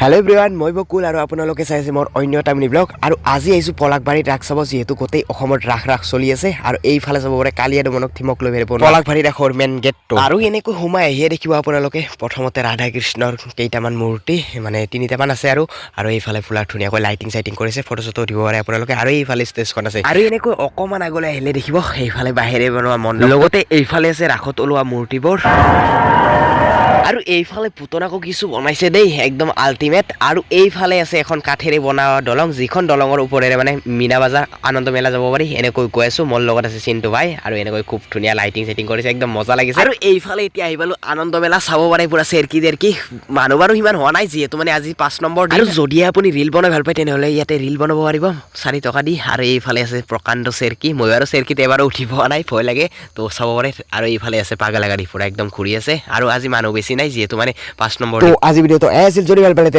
Hello' everyone, মই বকুল আৰু আপোনালোকে চাই আছে মোৰ অন্য এটা মিনি ব্লগ। আৰু আজি আহিছোঁ পলাশবাৰীত ৰাস চাব, যিহেতু গোটেই অসমত ৰাস চলি আছে। আৰু এইফালে চাব পাৰে কালিয়া দমনক থিমক লৈ পেলাই পলাশবাৰী ৰাসৰ মেইন গেটটো। আৰু এনেকৈ সোমাই আহিয়ে দেখিব আপোনালোকে প্ৰথমতে ৰাধা কৃষ্ণৰ কেইটামান মূৰ্তি, মানে তিনিটামান আছে। আৰু এইফালে ফুলাৰ ধুনীয়াকৈ লাইটিং চাইটিং কৰিছে, ফটো চটো দিব পাৰে আপোনালোকে। আৰু এইফালে ষ্টেজখন আছে। আৰু এনেকৈ অকণমান আগলৈ আহিলে দেখিব এইফালে বাহিৰে বনোৱা মণ্ডপ, লগতে এইফালে আছে ৰাসত ওলোৱা মূৰ্তিবোৰ। আৰু এইফালে পুতনাকো কিছু বনাইছে দেই, একদম আল্টিমেট। আৰু এইফালে আছে এখন কাঠেৰে বনোৱা দলং, যিখন দলঙৰ ওপৰেৰে মানে মীনা বাজাৰ আনন্দ মেলা যাব পাৰি। এনেকৈ কৈ আছো, মোৰ লগত আছে চিন্তু ভাই। আৰু এনেকৈ খুব ধুনীয়া লাইটিং চাইটিং কৰিছে, একদম মজা লাগিছে। আৰু এইফালে এতিয়া আহি পালো আনন্দ মেলা চাব পাৰে, পুৰা চেৰকি দেৰকি। মানুহ বাৰু সিমান হোৱা নাই, যিহেতু মানে আজি 5 নম্বৰ দিন। আৰু যদি আপুনি ৰিল বনাই ভাল পায় তেনেহ'লে ইয়াতে ৰিল বনাব পাৰিব 4 টকা দি। আৰু এইফালে আছে প্ৰকাণ্ড চেৰকি, মই আৰু চেৰকিতে এবাৰো উঠি পোৱা নাই, ভয় লাগে, তো চাব পাৰে। আৰু এইফালে আছে পাগলা গাড়ী পুৰা একদম ঘূৰি আছে। আৰু আজি মানুহ বেছি নাই, যিহেতু মানে 5 নম্বৰ। তো আজি ভিডিঅ'টো আছিল, যদি ভাল পালে